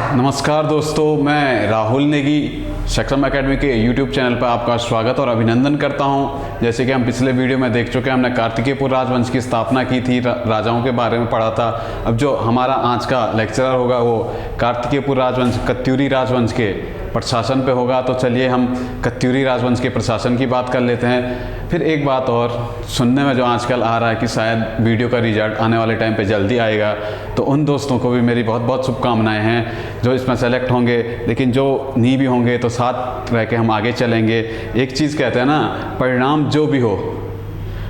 नमस्कार दोस्तों, मैं राहुल नेगी सक्षम एकेडमी के YouTube चैनल पर आपका स्वागत और अभिनंदन करता हूं। जैसे कि हम पिछले वीडियो में देख चुके हैं, हमने कार्तिकेयपुर राजवंश की स्थापना की थी, राजाओं के बारे में पढ़ा था। अब जो हमारा आज का लेक्चरर होगा वो कार्तिकेयपुर राजवंश, कत्यूरी राजवंश के प्रशासन पे होगा। तो चलिए हम कत्यूरी राजवंश के प्रशासन की बात कर लेते हैं। फिर एक बात और, सुनने में जो आजकल आ रहा है कि शायद वीडियो का रिजल्ट आने वाले टाइम पे जल्दी आएगा, तो उन दोस्तों को भी मेरी बहुत बहुत शुभकामनाएं हैं जो इसमें सेलेक्ट होंगे। लेकिन जो नहीं भी होंगे तो साथ रह के हम आगे चलेंगे। एक चीज़ कहते हैं ना, परिणाम जो भी हो,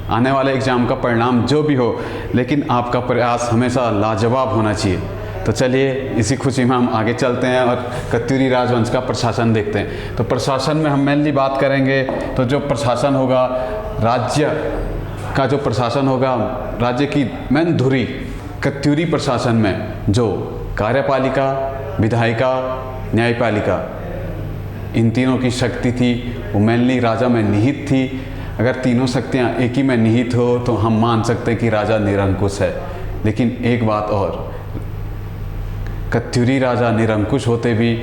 आने वाले एग्ज़ाम का परिणाम जो भी हो, लेकिन आपका प्रयास हमेशा लाजवाब होना चाहिए। तो चलिए इसी खुशी में हम आगे चलते हैं और कत्यूरी राजवंश का प्रशासन देखते हैं। तो प्रशासन में हम मेनली बात करेंगे, तो जो प्रशासन होगा, राज्य का जो प्रशासन होगा, राज्य की मेन धुरी कत्यूरी प्रशासन में जो कार्यपालिका, विधायिका, न्यायपालिका, इन तीनों की शक्ति थी वो मेनली राजा में निहित थी। अगर तीनों शक्तियाँ एक ही में निहित हो तो हम मान सकते हैं कि राजा निरंकुश है। लेकिन एक बात और, कत्यूरी राजा निरंकुश होते भी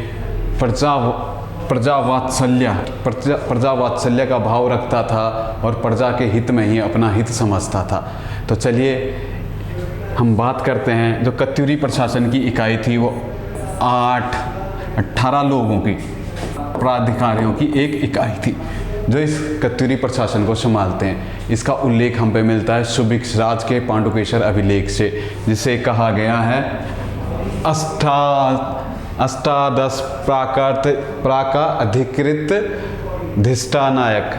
प्रजा वात्सल्य का भाव रखता था और प्रजा के हित में ही अपना हित समझता था। तो चलिए हम बात करते हैं। जो कत्यूरी प्रशासन की इकाई थी वो 18 लोगों की प्राधिकारियों की एक इकाई थी जो इस कत्यूरी प्रशासन को संभालते हैं। इसका उल्लेख हम पे मिलता है सुभिक्षराज के पांडुकेशर अभिलेख से, जिसे कहा गया है अष्टादश प्राका अधिकृत धिष्ठानायक।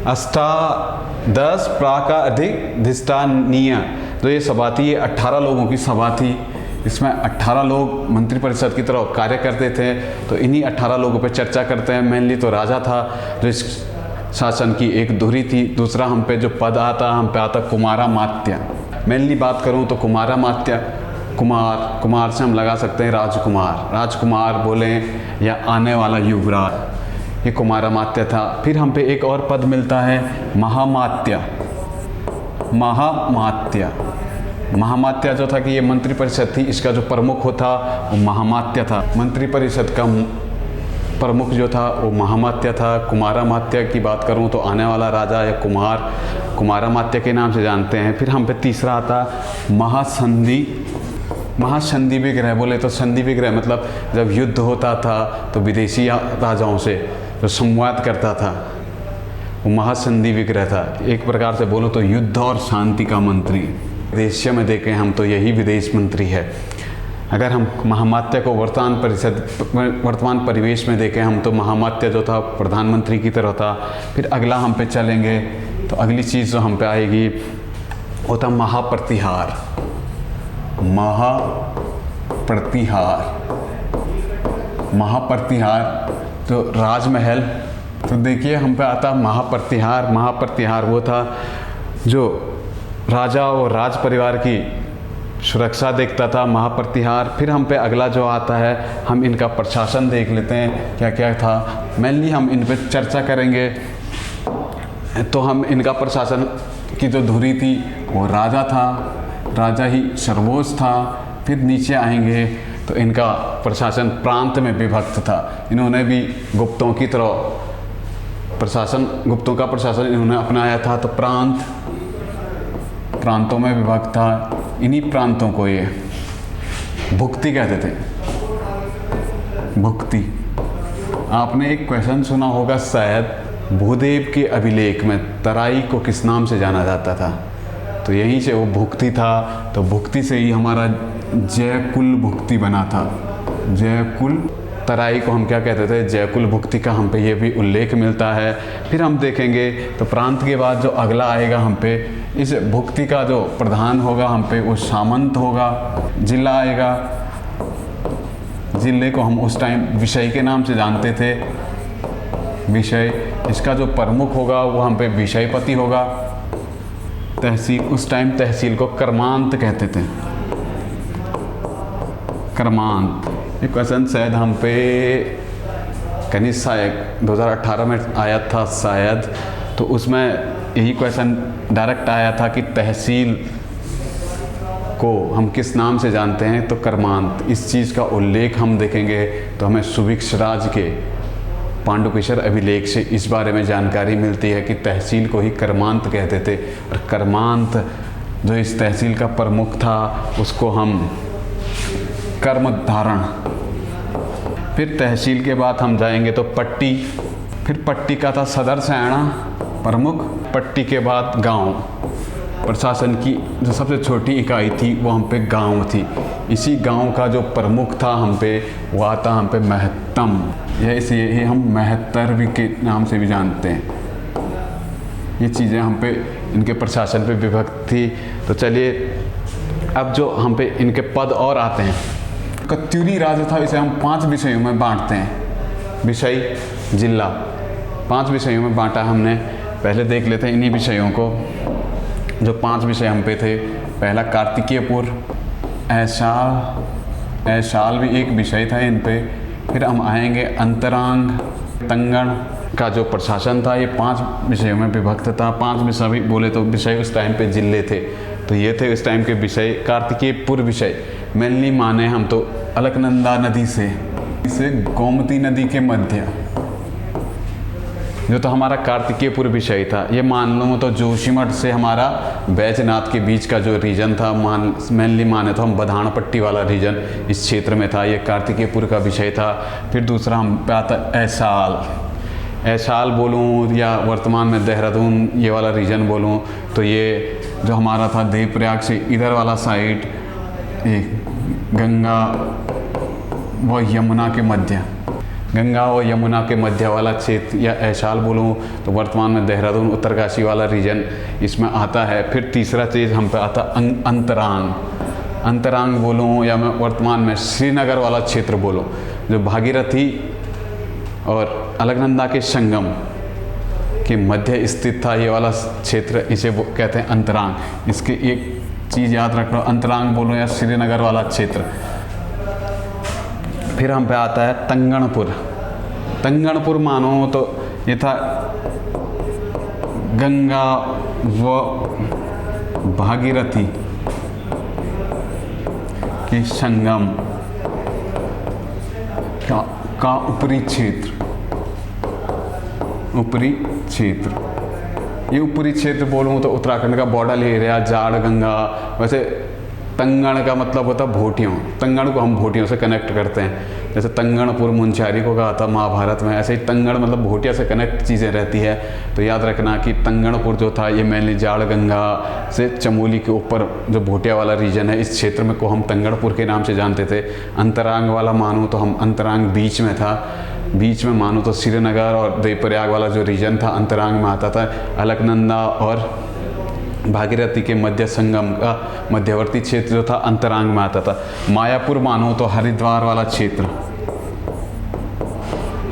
अष्टादश प्राका अधिक धिष्ठानीय जो ये सभा थी, ये 18 लोगों की सभा थी। इसमें 18 लोग मंत्रिपरिषद की तरह कार्य करते थे। तो इन्हीं 18 लोगों पर चर्चा करते हैं। मेनली तो राजा था जो इस शासन की एक धुरी थी। दूसरा हम पे जो पद आता, हम पे आता कुमारामात्य। मेनली बात करूं तो कुमारामात्य, कुमार से हम लगा सकते हैं राजकुमार बोलें या आने वाला युवराज, ये कुमारामात्य था। फिर हम पे एक और पद मिलता है महामात्य जो था कि ये मंत्रिपरिषद थी, इसका जो प्रमुख होता वो महामात्य था। मंत्रिपरिषद का प्रमुख जो था वो महामात्य था। कुमारामात्य की बात करूं तो आने वाला राजा या कुमारामात्य के नाम से जानते हैं। फिर हम पे तीसरा आता महासंधि विग्रह। बोले तो संधि विग्रह मतलब जब युद्ध होता था तो विदेशी राजाओं से जो संवाद करता था वो महासंधि विग्रह था। एक प्रकार से बोलो तो युद्ध और शांति का मंत्री। विदेशियों में देखें हम तो यही विदेश मंत्री है। अगर हम महामात्य को वर्तमान परिवेश में देखें हम तो महामात्य जो था प्रधानमंत्री की तरह था। फिर अगला हम पे चलेंगे तो अगली चीज़ जो हम पे आएगी वो था महाप्रतिहार तो राजमहल। तो देखिए हम पे आता महाप्रतिहार वो था जो राजा और राज परिवार की सुरक्षा देखता था, महाप्रतिहार। फिर हम पे अगला जो आता है, हम इनका प्रशासन देख लेते हैं क्या क्या था। मेनली हम इन पे चर्चा करेंगे। तो हम इनका प्रशासन की जो धुरी थी वो राजा था, राजा ही सर्वोच्च था। फिर नीचे आएंगे तो इनका प्रशासन प्रांत में विभक्त था। इन्होंने भी गुप्तों की तरह गुप्तों का प्रशासन इन्होंने अपनाया था। तो प्रांतों में विभक्त था। इन्हीं प्रांतों को ये भुक्ति कहते थे। भुक्ति, आपने एक क्वेश्चन सुना होगा शायद, भूदेव के अभिलेख में तराई को किस नाम से जाना जाता था? तो यहीं से वो भुक्ति था। तो भुक्ति से ही हमारा जयकुल भुक्ति बना था। जयकुल, तराई को हम क्या कहते थे? जयकुल भुक्ति का हम पे ये भी उल्लेख मिलता है। फिर हम देखेंगे तो प्रांत के बाद जो अगला आएगा हम पे, इस भुक्ति का जो प्रधान होगा हम पे वो सामंत होगा। जिला आएगा, जिले को हम उस टाइम विषय के नाम से जानते थे। विषय, इसका जो प्रमुख होगा वो हम पे विषयपति होगा। तहसील, उस टाइम तहसील को कर्मांत कहते थे। कर्मांत, ये क्वेश्चन शायद हम पे कहीं शायद 2018 में आया था शायद। तो उसमें यही क्वेश्चन डायरेक्ट आया था कि तहसील को हम किस नाम से जानते हैं, तो कर्मांत। इस चीज़ का उल्लेख हम देखेंगे तो हमें सुभिक्षराज के पांडुकेशर अभिलेख से इस बारे में जानकारी मिलती है कि तहसील को ही कर्मांत कहते थे, और कर्मांत जो इस तहसील का प्रमुख था उसको हम कर्मधारण। फिर तहसील के बाद हम जाएंगे तो पट्टी, फिर पट्टी का था सदर सैना प्रमुख। पट्टी के बाद गांव, प्रशासन की जो सबसे छोटी इकाई थी वो हम पे गांव थी। इसी गांव का जो प्रमुख था हम पे, वो आता हम पे महत्तम, यह इसलिए ही हम महत्तर भी के नाम से भी जानते हैं। ये चीज़ें हम पे इनके प्रशासन पे विभक्त थी। तो चलिए अब जो हम पे इनके पद और आते हैं। कत्यूरी राज्य था, इसे हम 5 विषयों में बांटते हैं। विषय, जिला, 5 विषयों में बांटा हमने। पहले देख लेते हैं इन्हीं विषयों को। जो 5 विषय हम पे थे, पहला कार्तिकेयपुर, ऐशाल भी एक विषय था इन पे। फिर हम आएंगे अंतरांग, तंगण का जो प्रशासन था, ये 5 विषयों में विभक्त था। 5 विषय भी बोले तो विषय उस टाइम पे जिले थे, तो ये थे उस टाइम के विषय। कार्तिकेयपुर विषय मेनली माने हम तो अलकनंदा नदी से गोमती नदी के मध्य जो तो हमारा कार्तिकेयपुर विषय था। ये मान लो तो जोशीमठ से हमारा बैजनाथ के बीच का जो रीजन था, मेनली माने तो हम बधान पट्टी वाला रीजन इस क्षेत्र में था, ये कार्तिकेयपुर का विषय था। फिर दूसरा हम पे आता ऐशाल बोलूँ या वर्तमान में देहरादून ये वाला रीजन बोलूँ, तो ये जो हमारा था देवप्रयाग से इधर वाला साइड, गंगा व यमुना के मध्य, गंगा और यमुना के मध्य वाला क्षेत्र, या ऐशाल बोलूँ तो वर्तमान में देहरादून उत्तरकाशी वाला रीजन इसमें आता है। फिर तीसरा चीज़ हम पे आता अंतरांग बोलूँ या मैं वर्तमान में श्रीनगर वाला क्षेत्र बोलूँ, जो भागीरथी और अलकनंदा के संगम के मध्य स्थित था ये वाला क्षेत्र, इसे कहते हैं अंतरांग। इसकी एक चीज़ याद रखना, अंतरांग बोलो या श्रीनगर वाला क्षेत्र। फिर हम पे आता है तंगणपुर मानो तो ये था गंगा व भागीरथी के संगम का ऊपरी क्षेत्र। ये ऊपरी क्षेत्र बोलूँ तो उत्तराखंड का बॉर्डर एरिया, जाड़ गंगा। वैसे तंगण का मतलब होता है भोटियों, तंगण को हम भोटियों से कनेक्ट करते हैं। जैसे तंगणपुर मुंशियारी को कहा था महाभारत में, ऐसे ही तंगण मतलब भोटिया से कनेक्ट चीज़ें रहती है। तो याद रखना कि तंगणपुर जो था ये मेनली जाड़ गंगा से चमोली के ऊपर जो भोटिया वाला रीजन है, इस क्षेत्र में को हम तंगणपुर के नाम से जानते थे। अंतरांग वाला मानो तो हम अंतरांग बीच में था, बीच में मानो तो श्रीनगर और देवप्रयाग वाला जो रीजन था अंतरांग में आता था। अलकनंदा और भागीरथी के मध्य संगम का मध्यवर्ती क्षेत्र जो था अंतरांग में आता था। मायापुर मानो तो हरिद्वार वाला क्षेत्र,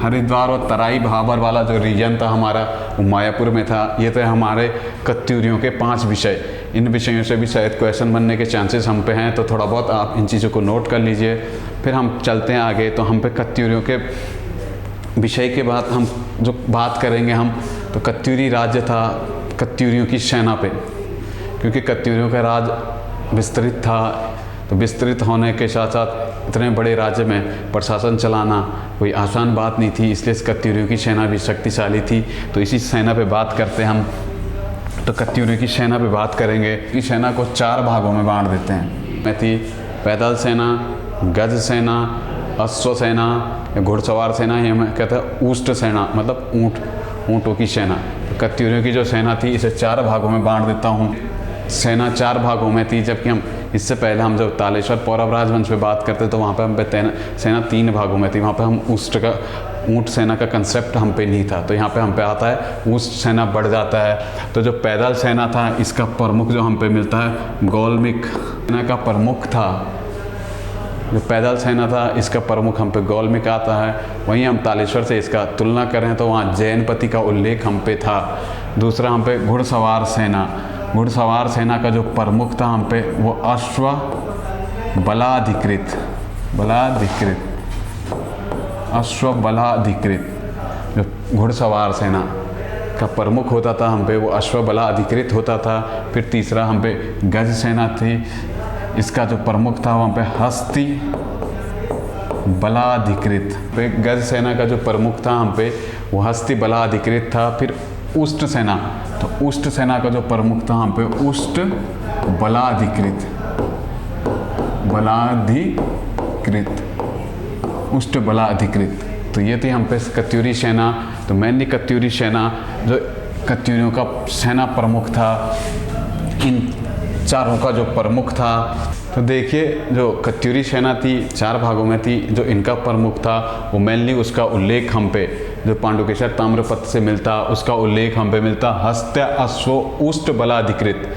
हरिद्वार और तराई भाबर वाला जो रीजन था हमारा, वो मायापुर में था। ये थे हमारे कत्यूरियों के 5 विषय। इन विषयों से भी शायद क्वेश्चन बनने के चांसेस हम पे हैं, तो थोड़ा बहुत आप इन चीज़ों को नोट कर लीजिए। फिर हम चलते हैं आगे। तो हम पे कत्यूरियों के विषय के बाद हम जो बात करेंगे हम, तो कत्यूरी राज्य था कत्यूरियों की सेना पे, क्योंकि कत्यूरियों का राज विस्तृत था। तो विस्तृत होने के साथ साथ इतने बड़े राज्य में प्रशासन चलाना कोई आसान बात नहीं थी, इसलिए कत्यूरियों की सेना भी शक्तिशाली थी। तो इसी सेना पे बात करते हैं हम। तो कत्यूरियों की सेना पे बात करेंगे। इस सेना को 4 भागों में बांट देते हैं। में थी पैदल सेना, गज सेना, अश्व सेना, घुड़सवार सेना, ये मैं कहता है ऊष्ट सेना, मतलब ऊँटों की सेना। तो कत्यूरियों की जो सेना थी इसे 4 भागों में बांट देता हूँ। सेना 4 भागों में थी, जबकि हम इससे पहले हम जब तालेश्वर पौरव राजवंश पे बात करते तो वहाँ पे हम पे सेना 3 भागों में थी। वहाँ पे हम ऊँट सेना का कंसेप्ट हम पे नहीं था। तो यहाँ पे हम पे आता है ऊँट सेना बढ़ जाता है। तो जो पैदल सेना था इसका प्रमुख जो हम पे मिलता है गौलमिक सेना का प्रमुख था। जो पैदल सेना था इसका प्रमुख हम पे गौलमिक आता है। वहीं हम तालेश्वर से इसका तुलना करें तो वहाँ जैनपति का उल्लेख हम पे था। दूसरा हम पे घुड़सवार सेना, घुड़सवार सेना का जो प्रमुख था हम पे वो अश्व बलाधिकृत जो घुड़सवार सेना का प्रमुख होता था हम पे वो अश्व बलाधिकृत होता था। फिर तीसरा हम पे गज सेना थी। इसका जो प्रमुख था वहाँ पे हस्ती बलाधिकृत। पे गज सेना का जो प्रमुख था हम पे वो हस्ती बलाधिकृत था। फिर उष्ट सेना, तो उष्ट सेना का जो प्रमुख था हम पे उष्ट बलाधिकृत, उष्ट बलाधिकृत। तो ये थी हम पे कत्यूरी सेना। तो मेनली कत्यूरी सेना जो कत्यूरियों का सेना प्रमुख था, इन चारों का जो प्रमुख था। तो देखिए जो कत्यूरी सेना थी 4 भागों में थी। जो इनका प्रमुख था वो मेनली उसका उल्लेख हम पे जो पांडुकेशर ताम्रपत्र से मिलता, उसका उल्लेख हम पे मिलता हस्त्य अश्व उष्ट बलाधिकृत।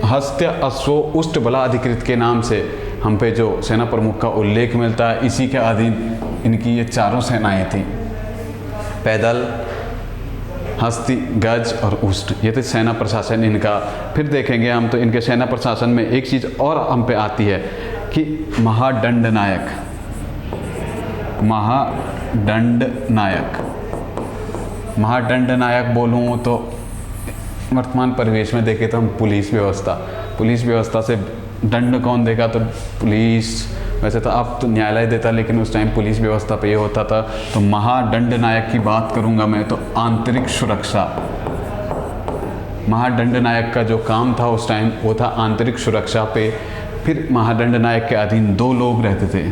हस्त्य अश्व उष्ट बलाधिकृत के नाम से हम पे जो सेना प्रमुख का उल्लेख मिलता है। इसी के अधीन इनकी ये चारों सेनाएं थी, पैदल, हस्ती, गज और उष्ट। ये तो सेना प्रशासन इनका। फिर देखेंगे हम तो इनके सेना प्रशासन में एक चीज़ और हम पे आती है कि महादंड नायक। महादंड नायक बोलूँ तो वर्तमान परिवेश में देखें तो हम पुलिस व्यवस्था से दंड कौन देगा, तो पुलिस। वैसे तो अब तो न्यायालय देता, लेकिन उस टाइम पुलिस व्यवस्था पे ये होता था। तो महादंड नायक की बात करूंगा मैं तो आंतरिक सुरक्षा। महादंड नायक का जो काम था उस टाइम वो था आंतरिक सुरक्षा पे। फिर महादंड नायक के अधीन 2 लोग रहते थे,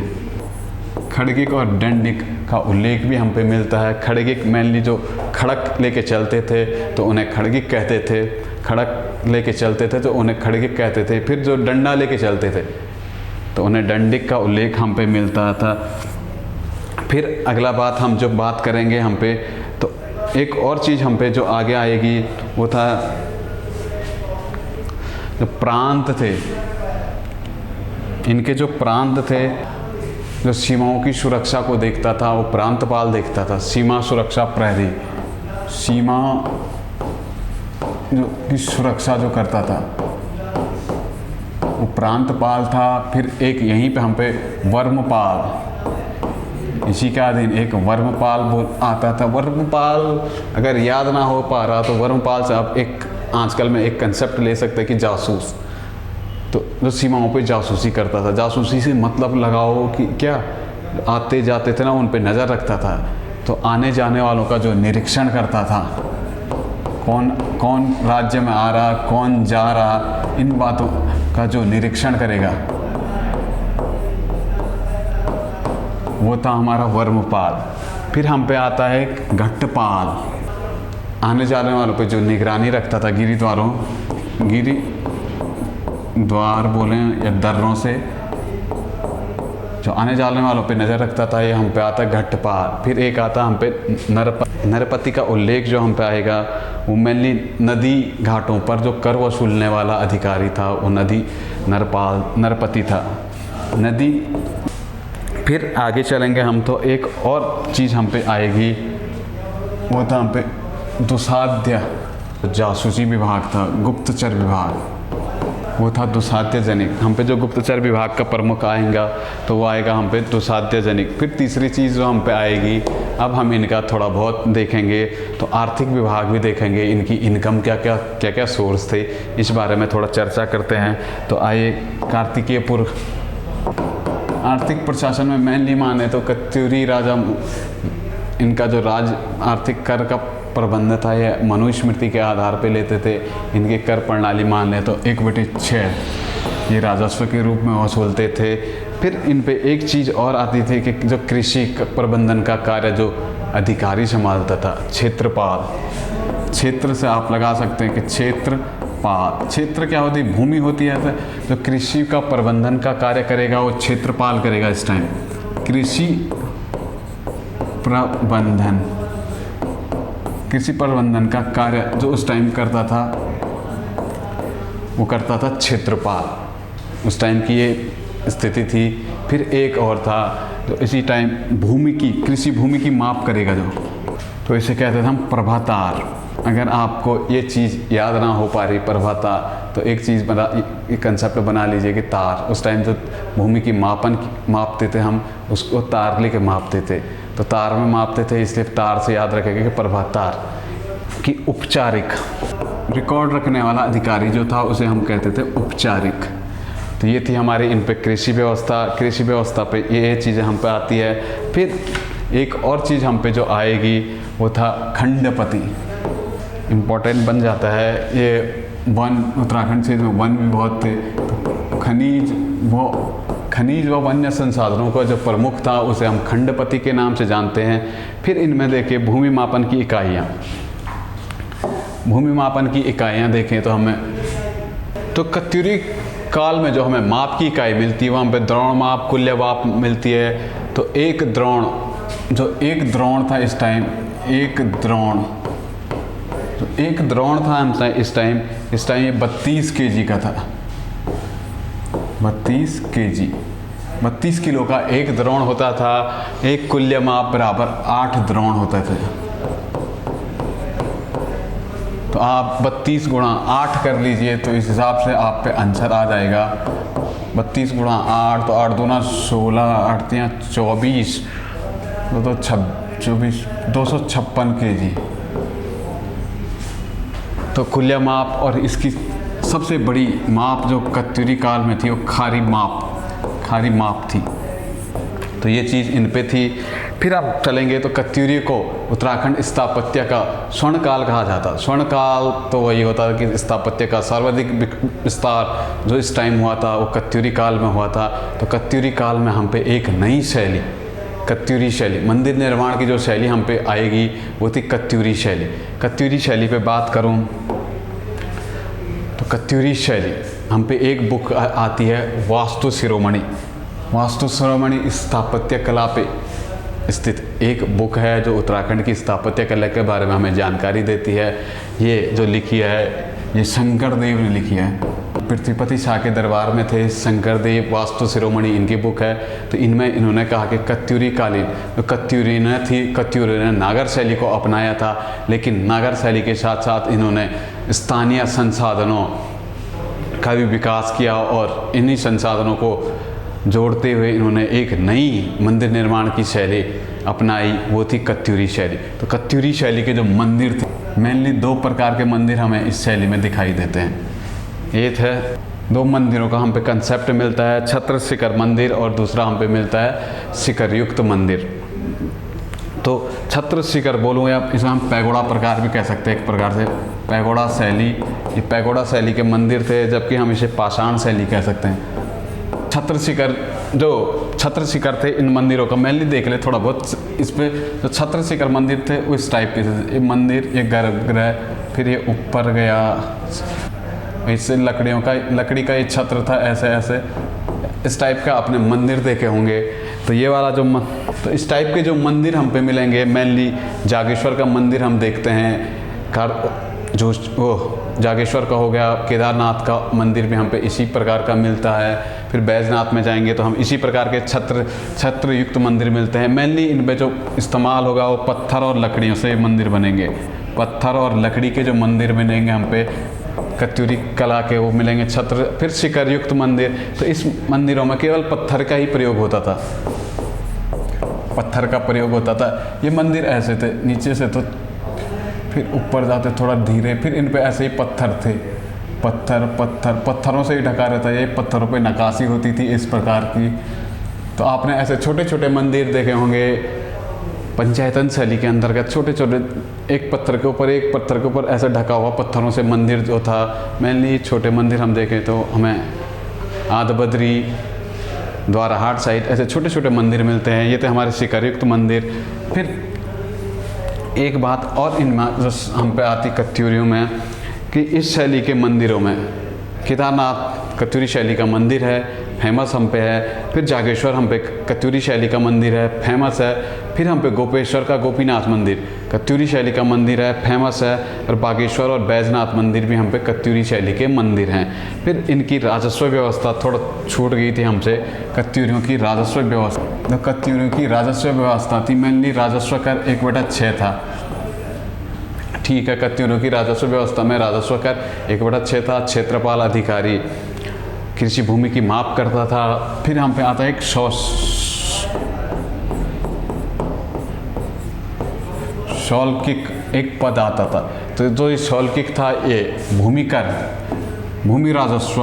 खड़गिक और दंडिक का उल्लेख भी हम पे मिलता है। खड़गिक मेनली जो खड़क लेके चलते थे तो उन्हें खड़गिक कहते थे, खड़क लेके चलते थे तो उन्हें खड़गिक कहते थे। फिर जो डंडा लेके चलते थे तो उन्हें दंडिक का उल्लेख हम पे मिलता था। फिर अगला बात हम जो बात करेंगे हम पे, तो एक और चीज़ हम पे जो आगे आएगी वो था जो प्रांत थे। इनके जो प्रांत थे, जो सीमाओं की सुरक्षा को देखता था वो प्रांतपाल देखता था। सीमा सुरक्षा प्रहरी, सीमा जो की सुरक्षा जो करता था वो प्रांतपाल था। फिर एक यहीं पे हम पे वर्मपाल, इसी के अधीन एक वर्मपाल आता था। वर्मपाल अगर याद ना हो पा रहा तो वर्मपाल से आप एक आजकल में एक कंसेप्ट ले सकते हैं कि जासूस। तो जो सीमाओं पे जासूसी करता था, जासूसी से मतलब लगाओ कि क्या आते जाते थे ना उन पे नज़र रखता था। तो आने जाने वालों का जो निरीक्षण करता था, कौन राज्य में आ रहा, कौन जा रहा, इन बातों का जो निरीक्षण करेगा वो था हमारा वर्मपाल। फिर हम पे आता है घट्टपाल, आने जाने वालों पे जो निगरानी रखता था गिरी द्वार बोलें या दर्रों से जो आने जाने वालों पे नज़र रखता था, ये हम पे आता है घट्टपाल। फिर एक आता हम पे नरपति का उल्लेख जो हम पे आएगा वो मेनली नदी घाटों पर जो कर वसूलने वाला अधिकारी था वो नरपति था। नदी। फिर आगे चलेंगे हम तो एक और चीज़ हम पे आएगी वो था हम पे दुसाध्य, जासूसी विभाग था, गुप्तचर विभाग, वो था दुसाध्य जनिक। हम पे जो गुप्तचर विभाग का प्रमुख आएगा तो वो आएगा हम पे दुसाध्य जनिक। फिर तीसरी चीज़ जो हम पे आएगी, अब हम इनका थोड़ा बहुत देखेंगे तो आर्थिक विभाग भी देखेंगे, इनकी इनकम क्या सोर्स थे, इस बारे में थोड़ा चर्चा करते हैं। तो आइए कार्तिकेयपुर। आर्थिक प्रशासन में मेनली माने तो कत्यूरी राजा, इनका जो आर्थिक कर का प्रबंध था ये मनुस्मृति के आधार पे लेते थे। इनकी कर प्रणाली मान लें तो 1/6 ये राजस्व के रूप में वसूलते थे। फिर इन पे एक चीज़ और आती थी कि जो कृषि प्रबंधन का कार्य जो अधिकारी संभालता था, क्षेत्रपाल। क्षेत्र से आप लगा सकते हैं कि क्षेत्रपाल, क्षेत्र क्या होती है, भूमि होती है। जो कृषि का प्रबंधन का कार्य करेगा वो क्षेत्रपाल करेगा। इस टाइम कृषि प्रबंधन का कार्य जो उस टाइम करता था वो करता था क्षेत्रपाल। उस टाइम की ये स्थिति थी। फिर एक और था जो इसी टाइम कृषि भूमि की माप करेगा जो, तो इसे कहते थे हम प्रभातार। अगर आपको ये चीज़ याद ना हो पा रही प्रभातार, तो एक चीज़ कंसेप्ट बना लीजिए कि तार। उस टाइम जो भूमि की मापते थे हम उसको तार लेके मापते थे, तो तार में मापते थे, इसलिए तार से याद रखेंगे कि प्रभातार की औपचारिक रिकॉर्ड रखने वाला अधिकारी जो था उसे हम कहते थे उपचारिक। तो ये थी हमारी इन पे कृषि व्यवस्था पे ये चीज़ें हम पे आती है। फिर एक और चीज़ हम पे जो आएगी वो था खंडपति, इम्पोर्टेंट बन जाता है। ये वन, उत्तराखंड क्षेत्र में वन भी बहुत थे, तो खनिज व वन्य संसाधनों का जो प्रमुख था उसे हम खंडपति के नाम से जानते हैं। फिर इनमें देखिए भूमि मापन की इकाइयाँ देखें तो हमें तो कत्यूरी काल में जो हमें माप की इकाई मिलती है वहाँ पे द्रोण माप, कुल्य माप मिलती है। तो एक द्रोण था इस टाइम, एक द्रोण था इस टाइम ये 32 kg का था, 32 kg, 32 किलो का एक द्रोण होता था। एक कुल्य माप बराबर 8 द्रोण होते थे। तो आप 32 गुणा 8 कर लीजिए तो इस हिसाब से आप पे आंसर आ जाएगा। 32 गुणा 8 तो 8 दूना 16, 8 तियाँ 24, तो 256 kg। तो कुल्य माप और इसकी सबसे बड़ी माप जो कत्यूरी काल में थी वो खारी माप थी। तो ये चीज़ इन पे थी। फिर आप चलेंगे तो कत्यूरी को उत्तराखंड स्थापत्य का स्वर्ण काल कहा जाता। स्वर्ण काल तो वही होता है कि स्थापत्य का सर्वाधिक विस्तार जो इस टाइम हुआ था वो कत्यूरी काल में हुआ था। तो कत्यूरी काल में हम पे एक नई शैली, कत्यूरी शैली, मंदिर निर्माण की जो शैली हम पे आएगी वो थी कत्यूरी शैली। कत्यूरी शैली पे बात करूं तो कत्यूरी शैली हम पे एक बुक आती है वास्तु शिरोमणि स्थापत्य कला पे स्थित एक बुक है जो उत्तराखंड की स्थापत्य कला के बारे में हमें जानकारी देती है। ये जो लिखी है ये शंकर देव ने लिखी है। पृथ्वीपति शाह के दरबार में थे शंकर देव, वास्तु शिरोमणि इनकी बुक है। तो इनमें इन्होंने कहा कि कत्यूरी कालीन जो कत्यूरी ने नागर शैली को अपनाया था, लेकिन नागर शैली के साथ साथ इन्होंने स्थानीय संसाधनों का भी विकास किया और इन्हीं संसाधनों को जोड़ते हुए इन्होंने एक नई मंदिर निर्माण की शैली अपनाई, वो थी कत्यूरी शैली। तो कत्यूरी शैली के जो मंदिर थे, मेनली 2 प्रकार के मंदिर हमें इस शैली में दिखाई देते हैं। एक है 2 मंदिरों का हम पे कंसेप्ट मिलता है, छत्र शिखर मंदिर और दूसरा हम पे मिलता है शिखर युक्त मंदिर। तो छत्र शिखर बोलूँ या इसे हम पैगोड़ा प्रकार भी कह सकते हैं, एक प्रकार से पैगोड़ा शैली, ये पैगोड़ा शैली के मंदिर थे, जबकि हम इसे पाषाण शैली कह सकते हैं। छत्र शिखर थे, इन मंदिरों का मेनली देख ले थोड़ा बहुत। इस पे जो छत्र शिखर मंदिर थे उस टाइप के थे। ये मंदिर, ये गर्भगृह, फिर ये ऊपर गया, इससे लकड़ी का ये छत्र था, ऐसे इस टाइप का आपने मंदिर देखे होंगे। तो ये वाला तो इस टाइप के जो मंदिर हम पे मिलेंगे, मेनली जागेश्वर का मंदिर हम देखते हैं, जो जागेश्वर का हो गया, केदारनाथ का मंदिर भी हम पे इसी प्रकार का मिलता है। फिर बैजनाथ में जाएंगे तो हम इसी प्रकार के छत्र युक्त मंदिर मिलते हैं। मेनली इन पे जो इस्तेमाल होगा वो पत्थर और लकड़ियों से मंदिर बनेंगे। पत्थर और लकड़ी के जो मंदिर बनेंगे हम पे कत्यूरी कला के, वो मिलेंगे छत्र। फिर शिखर युक्त मंदिर, तो इस मंदिरों में केवल पत्थर का ही प्रयोग होता था, पत्थर का प्रयोग होता था। ये मंदिर ऐसे थे नीचे से, तो फिर ऊपर जाते थोड़ा धीरे, फिर इन पे ऐसे ही पत्थर थे, पत्थरों से ही ढका रहता है। ये पत्थरों पे नक्काशी होती थी इस प्रकार की। तो आपने ऐसे छोटे छोटे मंदिर देखे होंगे पंचायतन शैली के अंतर्गत, छोटे छोटे एक पत्थर के ऊपर ऐसे ढका हुआ पत्थरों से मंदिर जो था। मेनली छोटे मंदिर हम देखें तो हमें आदबद्री, द्वाराहाट साइड ऐसे छोटे छोटे मंदिर मिलते हैं। ये थे हमारे शिखरयुक्त मंदिर। फिर एक बात और इनमें जो हम पे आती कत्यूरियों में कि इस शैली के मंदिरों में केदारनाथ कत्यूरी शैली का मंदिर है, फेमस हम पे है। फिर जागेश्वर हम पे कत्यूरी शैली का मंदिर है, फेमस है। फिर हम पे गोपेश्वर का गोपीनाथ मंदिर कत्यूरी शैली का मंदिर है, फेमस है। और बागेश्वर और बैजनाथ मंदिर भी हम पे कत्यूरी शैली के मंदिर हैं। फिर इनकी राजस्व व्यवस्था थोड़ा छूट गई थी हमसे, कत्यूरियों की राजस्व व्यवस्था। तो कत्यूरियों की राजस्व व्यवस्था थी, मेनली राजस्व कर 1/6 था। ठीक है, कत्यूरियों की राजस्व व्यवस्था में राजस्व कर 1/6 था। क्षेत्रपाल अधिकारी कृषि भूमि की माप करता था। फिर हम पे आता है एक शौल्किक एक पद आता था। तो जो ये शौल्किक था ये भूमि कर, भूमि राजस्व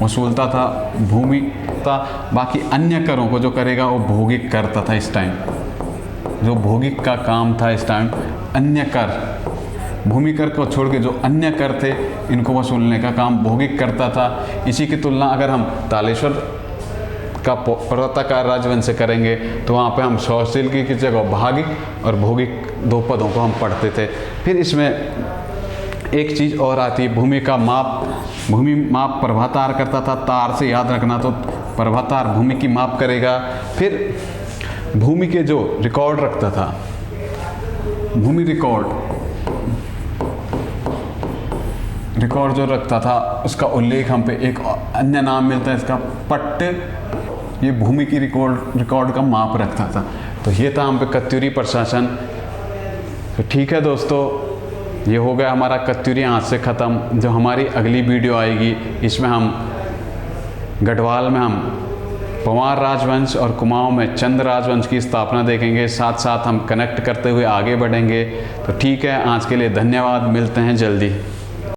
वसूलता था, भूमि था। बाकी अन्य करों को जो करेगा वो भौगिक करता था इस टाइम, जो भौगिक का काम था इस टाइम अन्य कर, भूमि कर को छोड़ के जो अन्य कर थे इनको वसूलने का काम भौगिक करता था। इसी की तुलना अगर हम तालेश्वर का पर्वताकार राजवंश से करेंगे तो वहाँ पे हम शौल्किक की जगह भागिक और भौगिक दो पदों को हम पढ़ते थे। फिर इसमें एक चीज़ और आती है, भूमि का माप। भूमि माप प्रभातार करता था, तार से याद रखना, तो प्रभातार भूमि की माप करेगा। फिर भूमि के जो रिकॉर्ड रखता था, भूमि रिकॉर्ड जो रखता था उसका उल्लेख हम पे एक अन्य नाम मिलता है इसका, पट्ट। ये भूमि की रिकॉर्ड का माप रखता था। तो ये था हम पे कत्यूरी प्रशासन। तो ठीक है दोस्तों, ये हो गया हमारा कत्यूरी आज से ख़त्म। जो हमारी अगली वीडियो आएगी इसमें हम गढ़वाल में हम पंवार राजवंश और कुमाऊं में चंद राजवंश की स्थापना देखेंगे। साथ साथ हम कनेक्ट करते हुए आगे बढ़ेंगे। तो ठीक है, आज के लिए धन्यवाद, मिलते हैं जल्दी।